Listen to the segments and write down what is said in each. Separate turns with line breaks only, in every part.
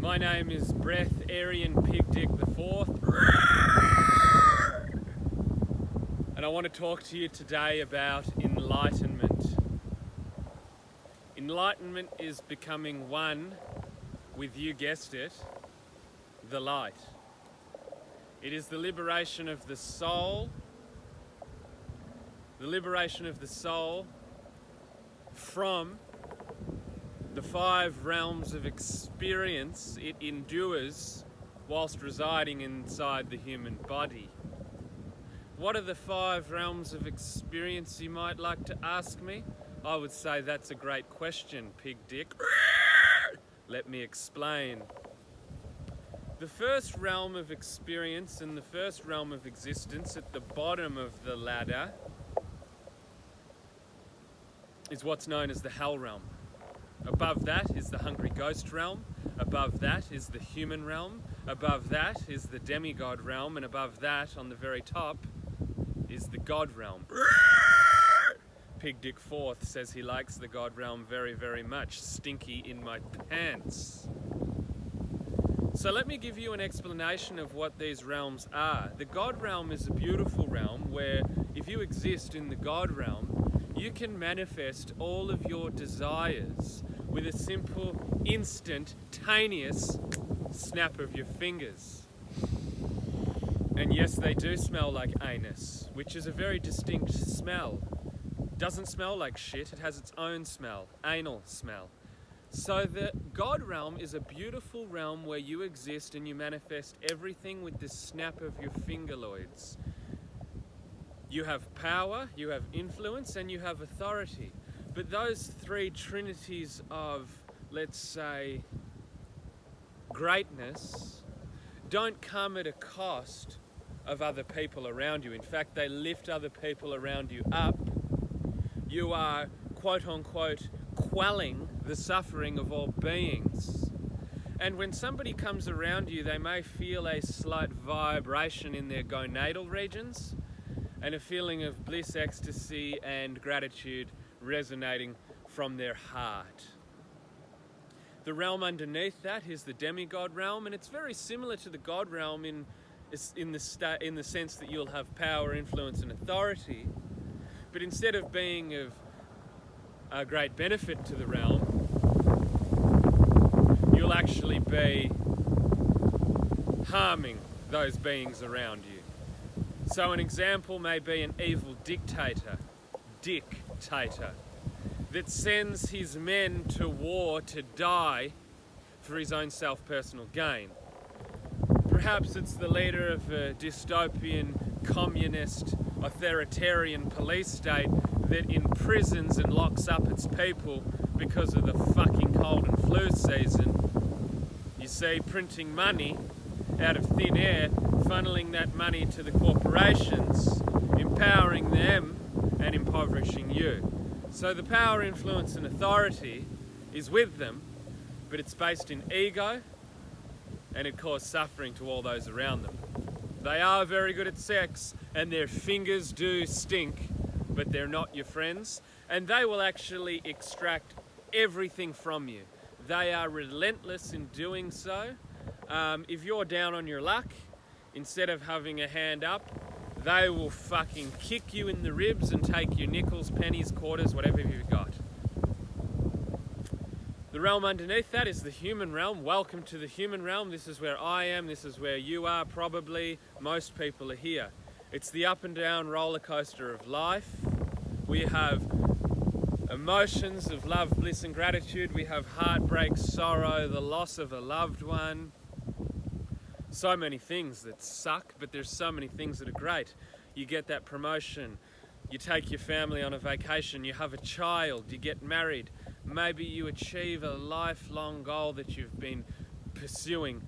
My name is Breath-Aryan Pig Dick the Fourth, and I want to talk to you today about enlightenment. Enlightenment is becoming one with, you guessed it, the light. It is the liberation of the soul, from the 5 realms of experience it endures whilst residing inside the human body. What are the 5 realms of experience, you might like to ask me? I would say that's a great question, Pig Dick. Let me explain. The first realm of experience and the first realm of existence at the bottom of the ladder is what's known as the hell realm. Above that is the hungry ghost realm. Above that is the human realm. Above that is the demigod realm. And above that, on the very top, is the God realm. Pig Dick Fourth says he likes the God realm very, very much. Stinky in my pants. So let me give you an explanation of what these realms are. The God realm is a beautiful realm where if you exist in the God realm, you can manifest all of your desires with a simple, instantaneous snap of your fingers. And yes, they do smell like anus, which is a very distinct smell. Doesn't smell like shit, it has its own smell, anal smell. So the God realm is a beautiful realm where you exist and you manifest everything with the snap of your fingerloids. You have power, you have influence, and you have authority. But those 3 trinities of, let's say, greatness don't come at a cost of other people around you. In fact, they lift other people around you up. You are, quote unquote, quelling the suffering of all beings. And when somebody comes around you, they may feel a slight vibration in their gonadal regions, and a feeling of bliss, ecstasy, and gratitude resonating from their heart. The realm underneath that is the demigod realm, and it's very similar to the God realm in the sense that you'll have power, influence, and authority. But instead of being of a great benefit to the realm, you'll actually be harming those beings around you. So an example may be an evil dictator, that sends his men to war to die for his own self-personal gain. Perhaps it's the leader of a dystopian, communist, authoritarian police state that imprisons and locks up its people because of the fucking cold and flu season. You see, printing money out of thin air, funneling that money to the corporations, empowering them and impoverishing you. So the power, influence and authority is with them, but it's based in ego and it causes suffering to all those around them. They are very good at sex and their fingers do stink, but they're not your friends, and they will actually extract everything from you. They are relentless in doing so. If you're down on your luck, instead of having a hand up, they will fucking kick you in the ribs and take your nickels, pennies, quarters, whatever you've got. The realm underneath that is the human realm. Welcome to the human realm. This is where I am. This is where you are, probably. Most people are here. It's the up and down roller coaster of life. We have emotions of love, bliss and gratitude. We have heartbreak, sorrow, the loss of a loved one. So many things that suck, but there's so many things that are great. You get that promotion, you take your family on a vacation, you have a child, you get married, maybe you achieve a lifelong goal that you've been pursuing,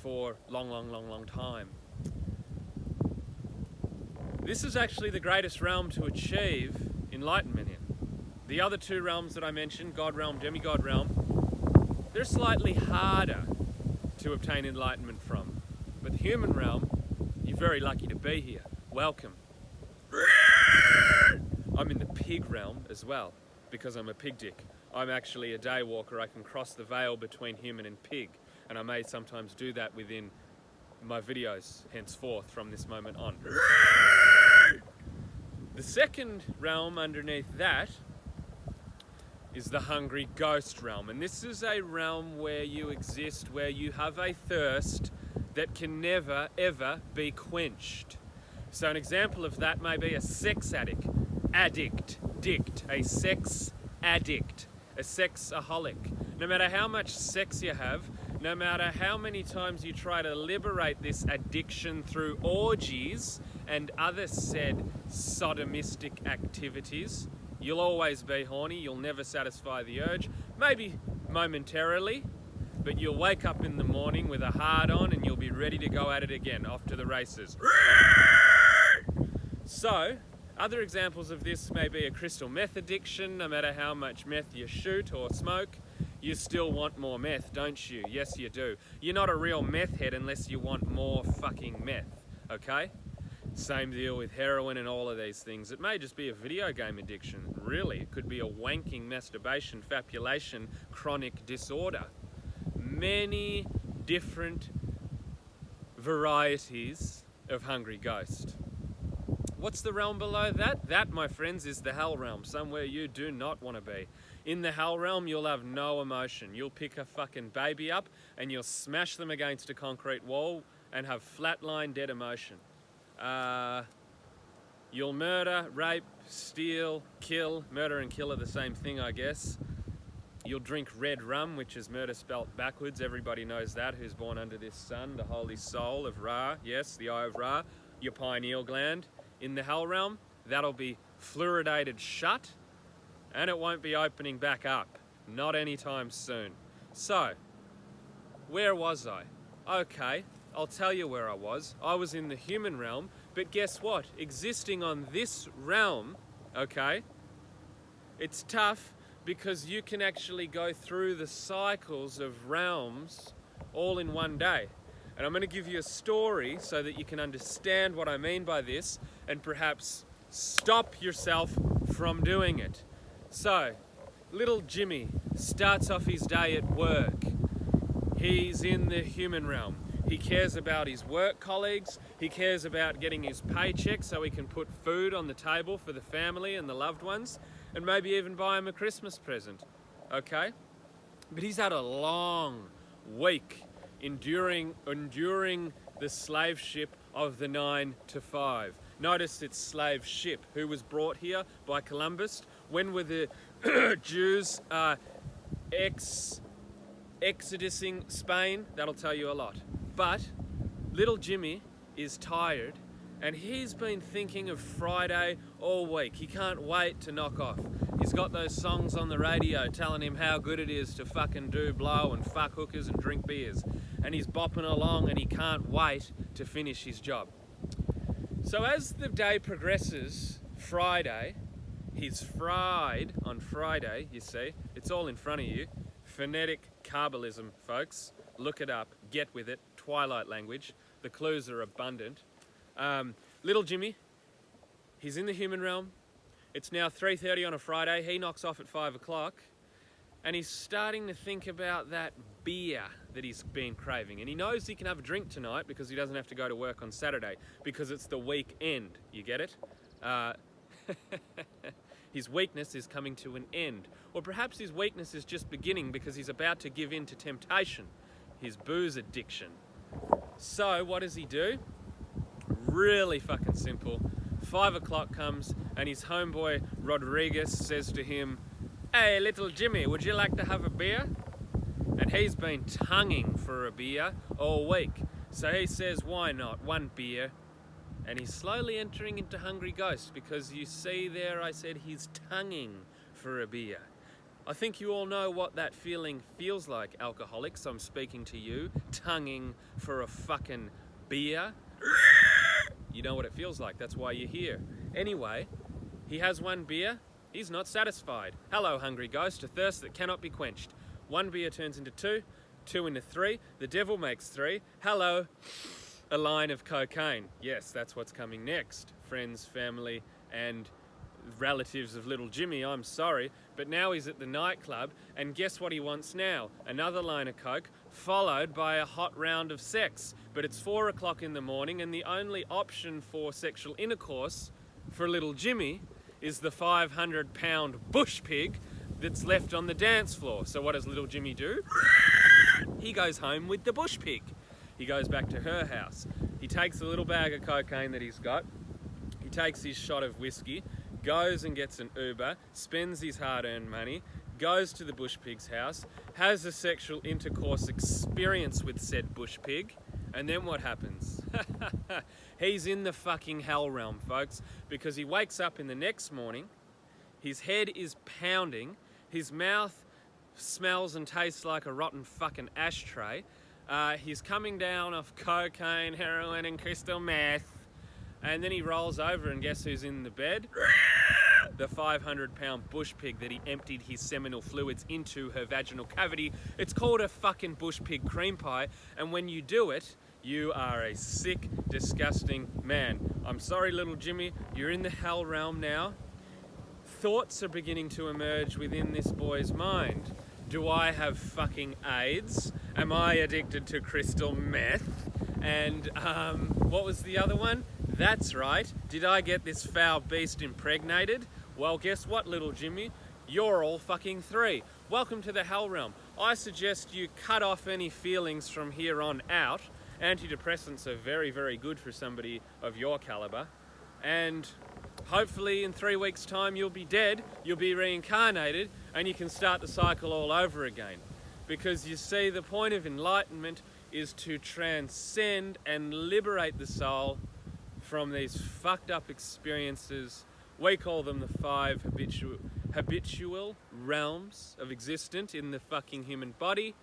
for long time. This is actually the greatest realm to achieve enlightenment in. The other 2 realms that I mentioned, God realm, demigod realm, they're slightly harder to obtain enlightenment from. But the human realm, you're very lucky to be here. Welcome. I'm in the pig realm as well, because I'm a pig dick. I'm actually a day walker. I can cross the veil between human and pig, and I may sometimes do that within my videos henceforth from this moment on. The second realm underneath that is the hungry ghost realm, and this is a realm where you exist, where you have a thirst that can never ever be quenched. So an example of that may be a sex addict, a sex addict, a sexaholic. No matter how much sex you have, no matter how many times you try to liberate this addiction through orgies and other said sodomistic activities, you'll always be horny, you'll never satisfy the urge, maybe momentarily, but you'll wake up in the morning with a hard on and you'll be ready to go at it again, off to the races. So, other examples of this may be a crystal meth addiction. No matter how much meth you shoot or smoke, you still want more meth, don't you? Yes, you do. You're not a real meth head unless you want more fucking meth, okay? Same deal with heroin and all of these things. It may just be a video game addiction, really. It could be a wanking, masturbation, fapulation, chronic disorder. Many different varieties of hungry ghost. What's the realm below that? That, my friends, is the hell realm, somewhere you do not want to be. In the hell realm, you'll have no emotion. You'll pick a fucking baby up and you'll smash them against a concrete wall and have flatline dead emotion. You'll murder, rape, steal, kill. Murder and kill are the same thing, I guess. You'll drink red rum, which is murder spelt backwards. Everybody knows that, who's born under this sun. The holy soul of Ra, yes, the eye of Ra, your pineal gland. In the hell realm, that'll be fluoridated shut, and it won't be opening back up. Not anytime soon. So, where was I? Okay, I'll tell you where I was. I was in the human realm, but guess what? Existing on this realm, okay, it's tough because you can actually go through the cycles of realms all in one day. And I'm going to give you a story so that you can understand what I mean by this and perhaps stop yourself from doing it. So, little Jimmy starts off his day at work. He's in the human realm. He cares about his work colleagues. He cares about getting his paycheck so he can put food on the table for the family and the loved ones, and maybe even buy him a Christmas present, okay? But he's had a long week enduring the slave ship of the 9 to 5. Notice it's slave ship. Who was brought here by Columbus? When were the Jews exodusing Spain? That'll tell you a lot. But little Jimmy is tired and he's been thinking of Friday all week. He can't wait to knock off. He's got those songs on the radio telling him how good it is to fucking do blow and fuck hookers and drink beers. And he's bopping along and he can't wait to finish his job. So as the day progresses, Friday, he's fried on Friday, you see. It's all in front of you. Phonetic carbalism, folks. Look it up. Get with it. Twilight language. The clues are abundant. Little Jimmy, he's in the human realm. It's now 3:30 on a Friday. He knocks off at 5 o'clock. And he's starting to think about that beer that he's been craving. And he knows he can have a drink tonight because he doesn't have to go to work on Saturday because it's the weekend. You get it? His weakness is coming to an end. Or perhaps his weakness is just beginning because he's about to give in to temptation, his booze addiction. So what does he do? Really fucking simple. 5 o'clock comes and his homeboy Rodriguez says to him, "Hey, little Jimmy, would you like to have a beer?" And he's been tonguing for a beer all week. So he says, why not? One beer. And he's slowly entering into Hungry Ghost because you see there I said he's tonguing for a beer. I think you all know what that feeling feels like, alcoholics. I'm speaking to you, tonguing for a fucking beer. You know what it feels like, that's why you're here. Anyway, he has one beer. He's not satisfied. Hello, Hungry Ghost, a thirst that cannot be quenched. One beer turns into 2, 2 into 3. The devil makes 3. Hello, a line of cocaine. Yes, that's what's coming next. Friends, family, and relatives of little Jimmy, I'm sorry, but now he's at the nightclub, and guess what he wants now? Another line of coke, followed by a hot round of sex. But it's 4 o'clock in the morning, and the only option for sexual intercourse for little Jimmy is the 500-pound bush pig that's left on the dance floor. So what does little Jimmy do? He goes home with the bush pig. He goes back to her house. He takes a little bag of cocaine that he's got. He takes his shot of whiskey, goes and gets an Uber, spends his hard-earned money, goes to the bush pig's house, has a sexual intercourse experience with said bush pig, and then what happens? He's in the fucking hell realm, folks, because he wakes up in the next morning, his head is pounding, his mouth smells and tastes like a rotten fucking ashtray, he's coming down off cocaine, heroin and crystal meth, and then he rolls over and guess who's in the bed? The 500-pound bush pig that he emptied his seminal fluids into her vaginal cavity. It's called a fucking bush pig cream pie, and when you do it, you are a sick, disgusting man. I'm sorry, little Jimmy, you're in the hell realm now. Thoughts are beginning to emerge within this boy's mind. Do I have fucking AIDS? Am I addicted to crystal meth? And what was the other one? That's right. Did I get this foul beast impregnated? Well, guess what, little Jimmy? You're all fucking three. Welcome to the hell realm. I suggest you cut off any feelings from here on out. Antidepressants are very, very good for somebody of your caliber. And hopefully in 3 weeks' time you'll be dead, you'll be reincarnated, and you can start the cycle all over again. Because you see, the point of enlightenment is to transcend and liberate the soul from these fucked up experiences. We call them the 5 habitual realms of existence in the fucking human body.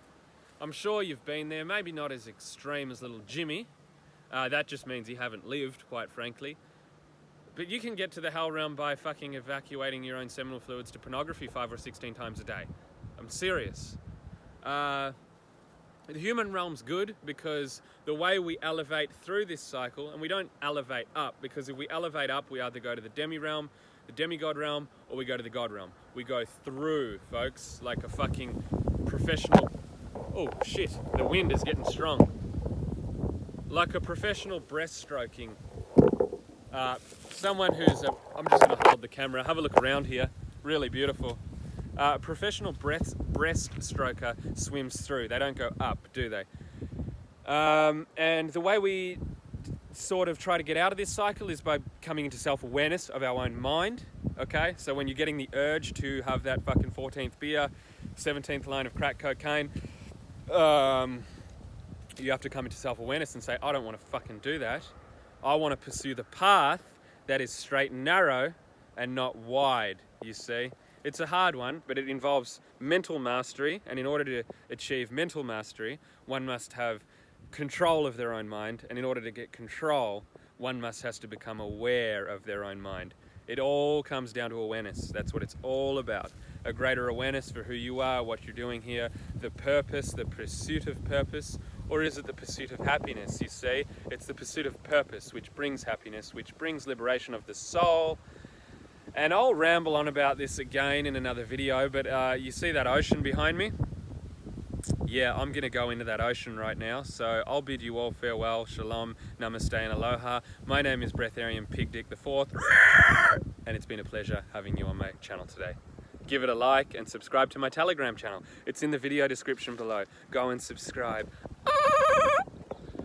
I'm sure you've been there, maybe not as extreme as little Jimmy. That just means you haven't lived, quite frankly. But you can get to the hell realm by fucking evacuating your own seminal fluids to pornography 5 or 16 times a day. I'm serious. The human realm's good because the way we elevate through this cycle, and we don't elevate up, because if we elevate up, we either go to the demi-realm, the demigod realm, or we go to the god realm. We go through, folks, like a fucking professional... Oh, shit, the wind is getting strong. Like a professional breaststroking. Someone who's... I'm just going to hold the camera, have a look around here. Really beautiful. A professional breaststroker swims through. They don't go up, do they? And the way we sort of try to get out of this cycle is by coming into self-awareness of our own mind, okay? So when you're getting the urge to have that fucking 14th beer, 17th line of crack cocaine, you have to come into self-awareness and say, I don't want to fucking do that. I want to pursue the path that is straight and narrow and not wide, you see? It's a hard one, but it involves mental mastery, and in order to achieve mental mastery, one must have control of their own mind, and in order to get control, one has to become aware of their own mind. It all comes down to awareness. That's what it's all about. A greater awareness for who you are, what you're doing here, the purpose, the pursuit of purpose, or is it the pursuit of happiness? You see, it's the pursuit of purpose which brings happiness, which brings liberation of the soul. And I'll ramble on about this again in another video, but you see that ocean behind me? Yeah, I'm going to go into that ocean right now, so I'll bid you all farewell, shalom, namaste and aloha. My name is Breatharian Pig Dick IV, and it's been a pleasure having you on my channel today. Give it a like and subscribe to my Telegram channel. It's in the video description below. Go and subscribe.